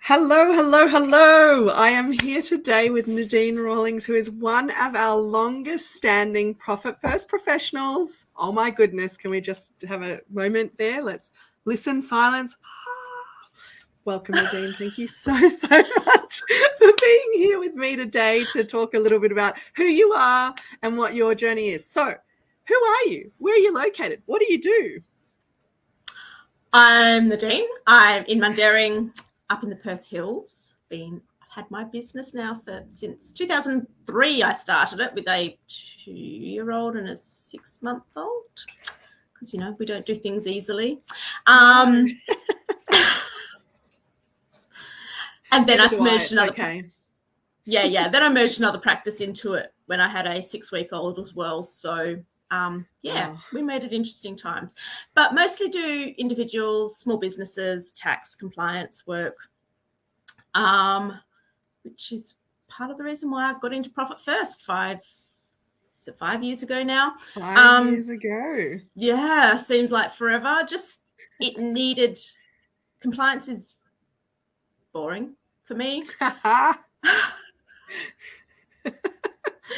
Hello, hello, hello. I am here today with Nadine Rawlings, who is one of our longest standing Profit First professionals. Oh my goodness, can we just have a moment there? Let's listen, silence. Welcome, Nadine. Thank you so much for being here with me today to talk a little bit about who you are and what your journey is. So, who are you? Where are you located? What do you do? I'm Nadine. I'm in Mundaring, up in the Perth Hills. I've had my business now since 2003. I started it with a 2-year-old and a 6-month-old because we don't do things easily. And then I merged another. Okay. Yeah. Then I merged another practice into it when I had a 6-week-old as well. So we made it interesting times, but mostly do individuals, small businesses, tax compliance work, which is part of the reason why I got into Profit First 5 years ago now. 5 years ago. Yeah, seems like forever. It needed, compliance is boring for me.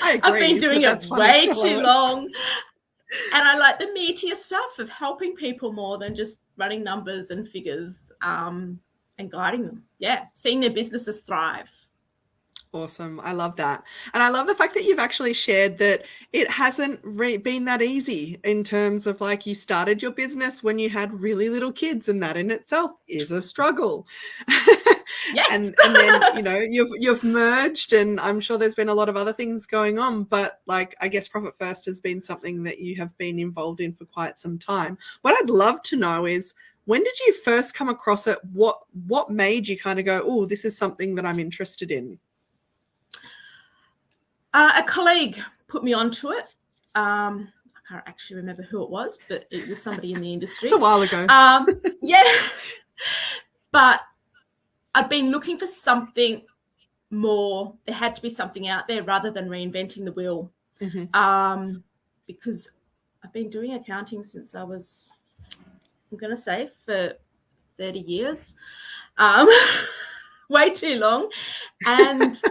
I agree, I've been doing it way too long. And I like the meatier stuff of helping people more than just running numbers and figures and guiding them. Yeah, seeing their businesses thrive. Awesome. I love that. And I love the fact that you've actually shared that it hasn't been that easy in terms of like you started your business when you had really little kids, and that in itself is a struggle. Yes. and then, you've merged, and I'm sure there's been a lot of other things going on, but like, I guess Profit First has been something that you have been involved in for quite some time. What I'd love to know is, when did you first come across it? What made you kind of go, oh, this is something that I'm interested in? A colleague put me onto it. I can't actually remember who it was, but it was somebody in the industry. It's a while ago. Yeah. But I'd been looking for something more. There had to be something out there rather than reinventing the wheel. Mm-hmm. Because I've been doing accounting since I was, I'm going to say, for 30 years. Way too long. And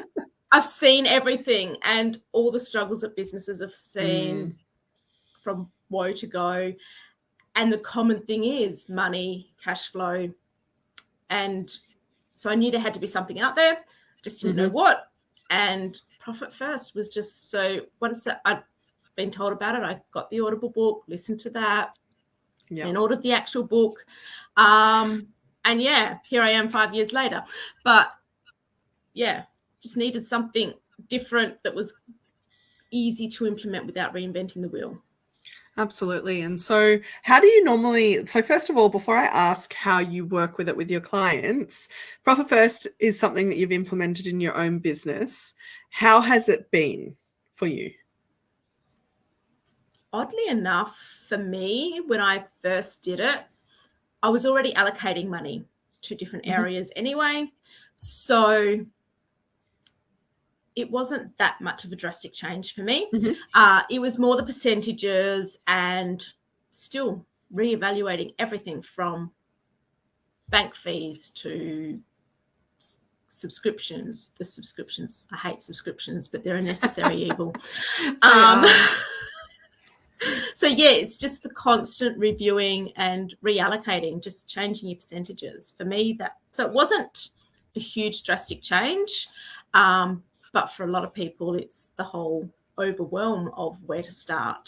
I've seen everything and all the struggles that businesses have seen from woe to go. And the common thing is money, cash flow. And so I knew there had to be something out there, just didn't know what. And Profit First was just, so once I'd been told about it, I got the Audible book, listened to that, then ordered the actual book. And here I am 5 years later. But just needed something different that was easy to implement without reinventing the wheel. Absolutely. And so how do you normally, so first of all, before I ask how you work with it with your clients, Profit First is something that you've implemented in your own business. How has it been for you? Oddly enough, for me, when I first did it, I was already allocating money to different areas anyway. So it wasn't that much of a drastic change for me. It was more the percentages and still reevaluating everything from bank fees to subscriptions. I hate subscriptions, but they're a necessary evil. So it's just the constant reviewing and reallocating, just changing your percentages. For me, so it wasn't a huge drastic change. But for a lot of people, it's the whole overwhelm of where to start.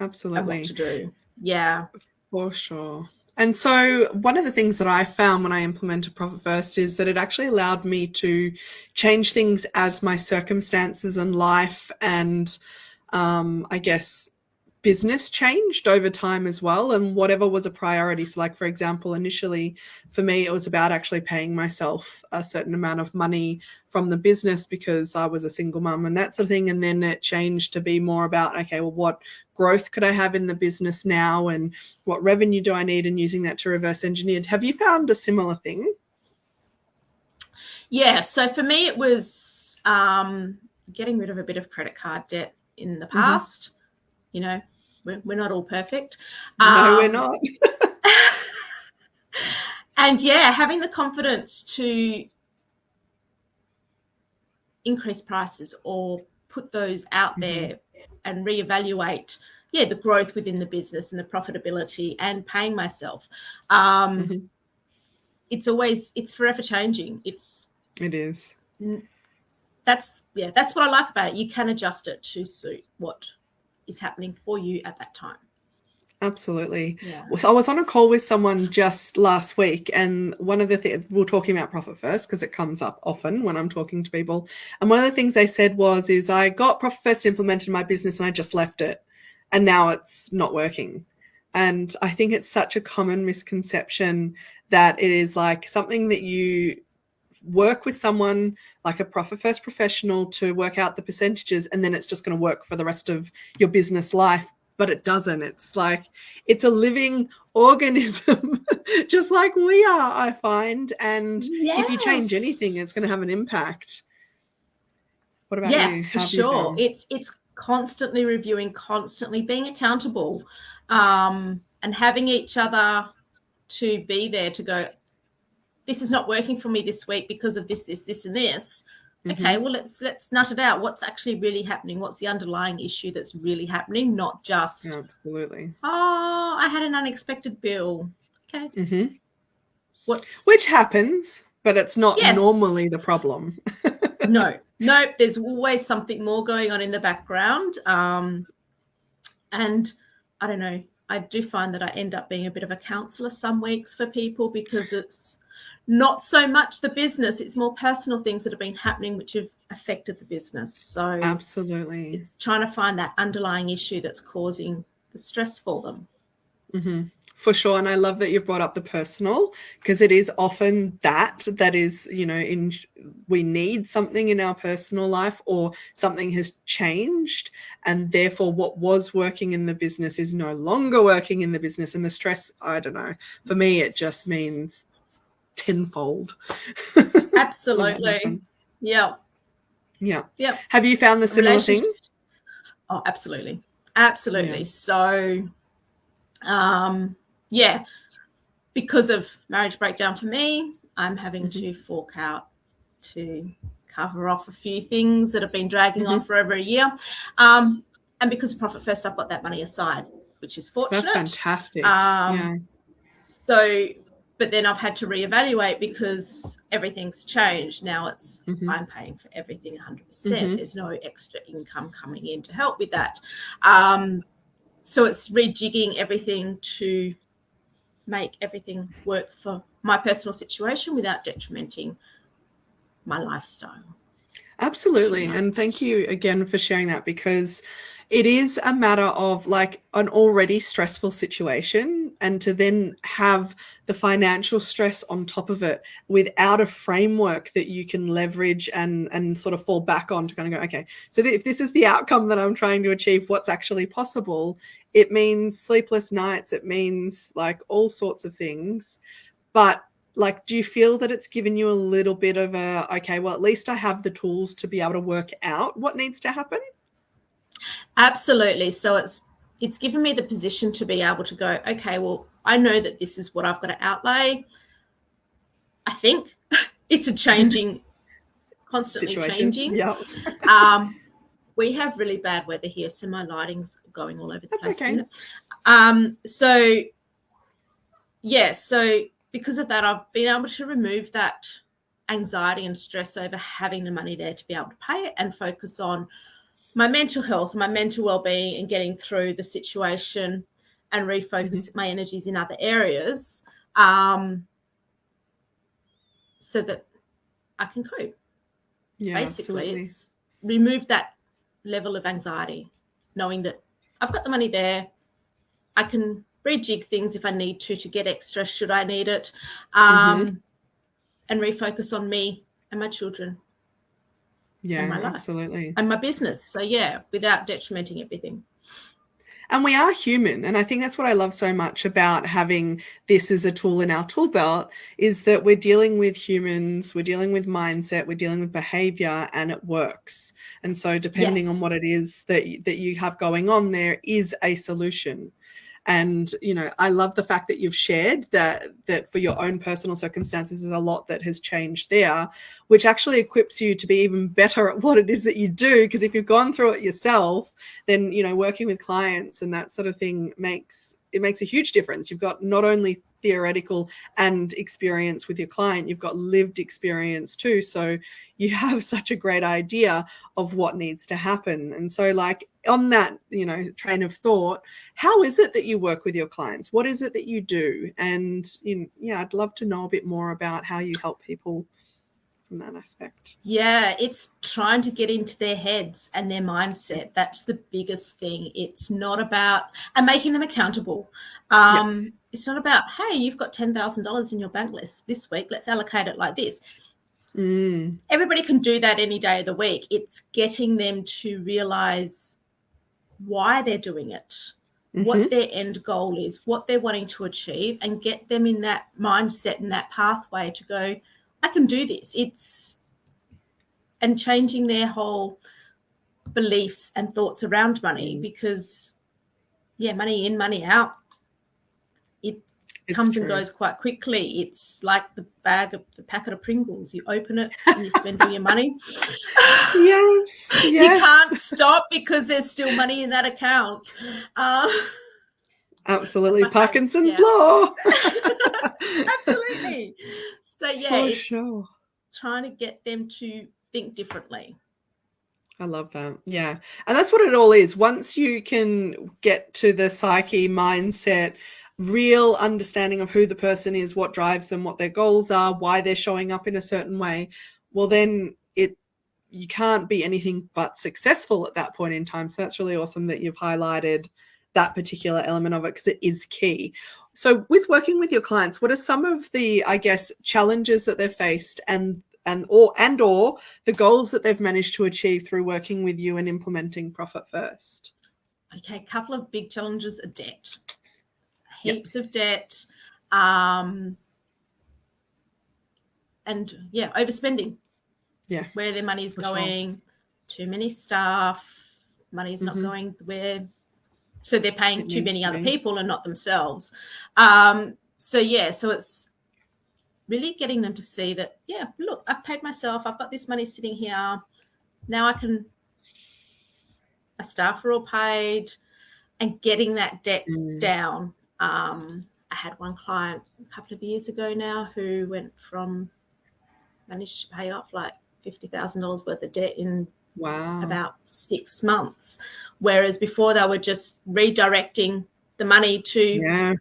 Absolutely. And what to do. Yeah. For sure. And so one of the things that I found when I implemented Profit First is that it actually allowed me to change things as my circumstances and life and I guess business changed over time as well, and whatever was a priority. So like, for example, initially for me, it was about actually paying myself a certain amount of money from the business because I was a single mum and that sort of thing. And then it changed to be more about, okay, well, what growth could I have in the business now and what revenue do I need, and using that to reverse engineer. Have you found a similar thing? Yeah. So for me, it was getting rid of a bit of credit card debt in the past. We're not all perfect. No, we're not. And yeah, having the confidence to increase prices or put those out there and reevaluate, the growth within the business and the profitability and paying myself. It's forever changing. It is. That's what I like about it. You can adjust it to suit what is happening for you at that time. Absolutely. Yeah. So I was on a call with someone just last week, and one of the things, we're talking about Profit First because it comes up often when I'm talking to people. And one of the things they said is I got Profit First implemented in my business and I just left it, and now it's not working. And I think it's such a common misconception that it is like something that you work with someone like a Profit First professional to work out the percentages, and then it's just going to work for the rest of your business life. But it doesn't. It's like it's a living organism, just like we are, I find. And if you change anything, it's going to have an impact. What about you? Yeah, for sure. It's constantly reviewing, constantly being accountable, and having each other to be there to go, this is not working for me this week because of this, and this. Okay, well, let's nut it out. What's actually really happening? What's the underlying issue that's really happening? Not just, absolutely. Oh, I had an unexpected bill. Okay. Which happens, but it's not normally the problem. No, there's always something more going on in the background. And I don't know, I do find that I end up being a bit of a counsellor some weeks for people because it's not so much the business, it's more personal things that have been happening which have affected the business. So absolutely, it's trying to find that underlying issue that's causing the stress for them. For sure. And I love that you've brought up the personal, because it is often that is, we need something in our personal life or something has changed, and therefore what was working in the business is no longer working in the business. And the stress, I don't know, for me, it just means tenfold. Absolutely. Yeah. Have you found the similar thing? Oh, absolutely. So because of marriage breakdown for me, I'm having to fork out to cover off a few things that have been dragging on for over a year, and because of Profit First, I've got that money aside, which is fortunate. That's fantastic. So but then I've had to reevaluate because everything's changed. Now it's I'm paying for everything 100%. There's no extra income coming in to help with that. So it's rejigging everything to make everything work for my personal situation without detrimenting my lifestyle. Absolutely. And thank you again for sharing that, because it is a matter of like an already stressful situation, and to then have the financial stress on top of it without a framework that you can leverage and sort of fall back on to kind of go, okay, so if this is the outcome that I'm trying to achieve, what's actually possible? It means sleepless nights. It means like all sorts of things. But like, do you feel that it's given you a little bit of a, okay, well, at least I have the tools to be able to work out what needs to happen? Absolutely. So it's given me the position to be able to go, okay, well, I know that this is what I've got to outlay. I think it's a changing, constantly situation. changing. Yeah. We have really bad weather here, so my lighting's going all over the place. Okay. So because of that, I've been able to remove that anxiety and stress over having the money there to be able to pay it and focus on my mental health, my mental well-being, and getting through the situation and refocus my energies in other areas, so that I can cope. Yeah, basically, absolutely. It's remove that level of anxiety, knowing that I've got the money there. I can rejig things if I need to get extra should I need it, and refocus on me and my children. Yeah, and my life, absolutely. and my business. So without detrimenting everything. And we are human. And I think that's what I love so much about having this as a tool in our tool belt, is that we're dealing with humans, we're dealing with mindset, we're dealing with behavior, and it works. And so depending on what it is that you have going on, there is a solution. And, you know, I love the fact that you've shared that for your own personal circumstances, there's a lot that has changed there, which actually equips you to be even better at what it is that you do. Because if you've gone through it yourself, then, you know, working with clients and that sort of thing makes a huge difference. You've got not only theoretical and experience with your client, you've got lived experience too. So you have such a great idea of what needs to happen. And so, like, on that, you know, train of thought, how is it that you work with your clients? What is it that you do? And, you know, yeah, I'd love to know a bit more about how you help people from that aspect. Yeah, it's trying to get into their heads and their mindset. That's the biggest thing. It's not about, and making them accountable. It's not about, hey, you've got $10,000 in your bank list this week, let's allocate it like this. Everybody can do that any day of the week. It's getting them to realize why they're doing it, what their end goal is, what they're wanting to achieve, and get them in that mindset and that pathway to go, I can do this. And changing their whole beliefs and thoughts around money, because, yeah, money in, money out, it comes and goes quite quickly. It's like the packet of Pringles. You open it and you spend all your money. Yes. You can't stop because there's still money in that account. Absolutely. Parkinson's law. Absolutely. So, yeah, for it's sure. Trying to get them to think differently. I love that. Yeah. And that's what it all is. Once you can get to the psyche, mindset, real understanding of who the person is, what drives them, what their goals are, why they're showing up in a certain way, well, then you can't be anything but successful at that point in time. So that's really awesome that you've highlighted that particular element of it, because it is key. So with working with your clients, what are some of the, I guess, challenges that they've faced and or the goals that they've managed to achieve through working with you and implementing Profit First? Okay, a couple of big challenges are debt. Heaps of debt, and overspending. Yeah, where their money is going, too many staff, money's not going where, so they're paying too many other people and not themselves. So it's really getting them to see that, yeah, look, I've paid myself, I've got this money sitting here, now my staff are all paid, and getting that debt down. I had one client a couple of years ago now who managed to pay off like $50,000 worth of debt in about 6 months, whereas before they were just redirecting the money to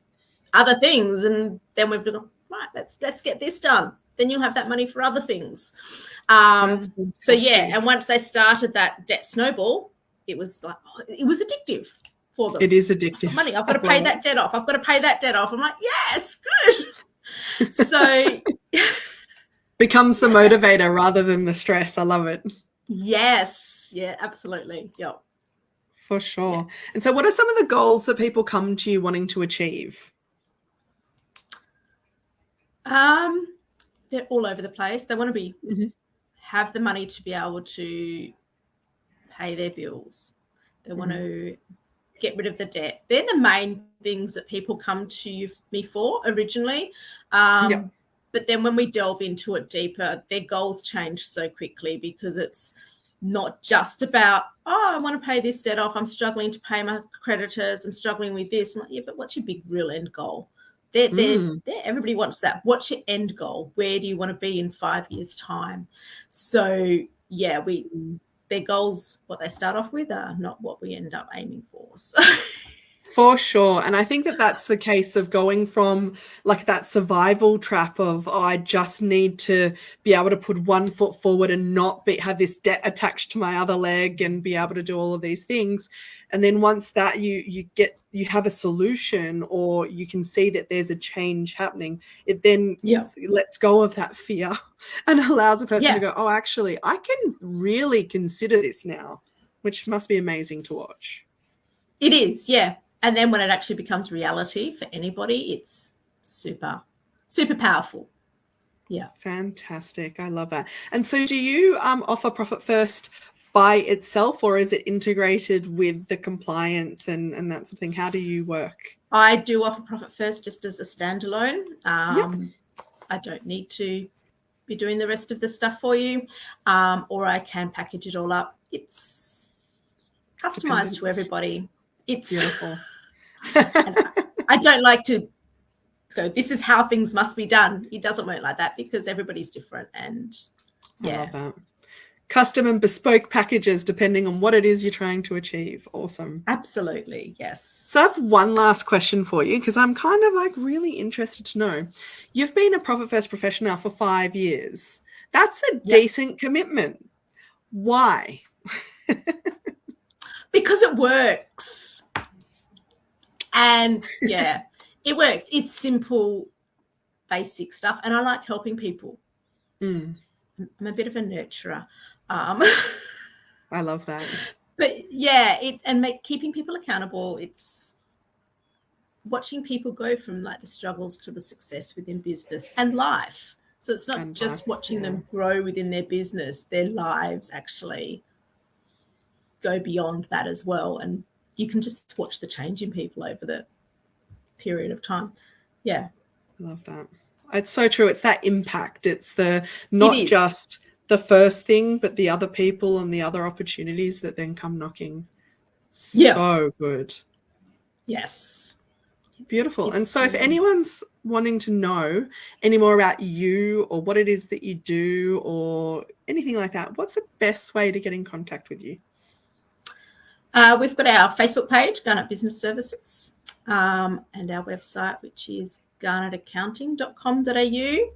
other things, and then we've gone, right, let's get this done, then you'll have that money for other things. So yeah, and once they started that debt snowball, it was like, it was addictive for them. It is addictive. Money, I've got to pay that debt off. I've got to pay that debt off. I'm like, yes, good. So becomes the motivator rather than the stress. I love it. Yes. Yeah, absolutely. Yeah. For sure. Yes. And so what are some of the goals that people come to you wanting to achieve? They're all over the place. They want to have the money to be able to pay their bills. They want to get rid of the debt. They're the main things that people come to me for originally. But then when we delve into it deeper, their goals change so quickly, because it's not just about, I want to pay this debt off, I'm struggling to pay my creditors, I'm struggling with this. I'm like, yeah, but what's your big real end goal? Everybody wants that. What's your end goal? Where do you want to be in 5 years' time? So, yeah, their goals, what they start off with, are not what we end up aiming for. So. For sure. And I think that that's the case of going from like that survival trap of, I just need to be able to put one foot forward and not have this debt attached to my other leg and be able to do all of these things. And then once that you have a solution, or you can see that there's a change happening, it then lets go of that fear and allows a person to go, oh, actually, I can really consider this now, which must be amazing to watch. It is, yeah. And then when it actually becomes reality for anybody, it's super, super powerful. Yeah. Fantastic. I love that. And so do you offer Profit First by itself, or is it integrated with the compliance and that sort of thing? How do you work? I do offer Profit First just as a standalone. Yep. I don't need to be doing the rest of the stuff for you, or I can package it all up. It's customized to everybody. It's beautiful. I don't like to go, this is how things must be done. It doesn't work like that because everybody's different. And yeah. I love that. Custom and bespoke packages depending on what it is you're trying to achieve. Awesome. Absolutely, yes. So I have one last question for you, because I'm kind of like really interested to know. You've been a Profit First professional for 5 years. That's a decent commitment. Why? Because it works. And yeah, it works. It's simple, basic stuff. And I like helping people. I'm a bit of a nurturer. I love that. But yeah, keeping people accountable. It's watching people go from like the struggles to the success within business and life. So it's not just watching them grow within their business, their lives actually go beyond that as well. And you can just watch the change in people over the period of time. Yeah. I love that. It's so true. It's that impact. It's not just the first thing, but the other people and the other opportunities that then come knocking. So good. Yes. Beautiful. And so if anyone's wanting to know any more about you or what it is that you do or anything like that, what's the best way to get in contact with you? We've got our Facebook page, Garnet Business Services, and our website, which is garnetaccounting.com.au,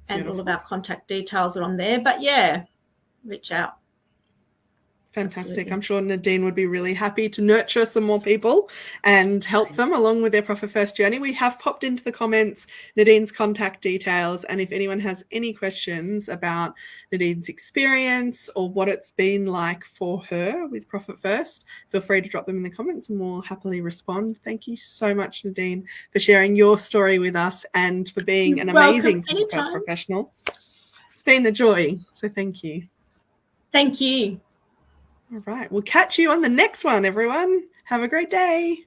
and all of our contact details are on there. But yeah, reach out. Fantastic. Absolutely. I'm sure Nadine would be really happy to nurture some more people and help them along with their Profit First journey. We have popped into the comments Nadine's contact details, and if anyone has any questions about Nadine's experience or what it's been like for her with Profit First, feel free to drop them in the comments and we'll happily respond. Thank you so much, Nadine, for sharing your story with us and for being an amazing Profit First professional. It's been a joy, so thank you. Thank you. All right. We'll catch you on the next one, everyone. Have a great day.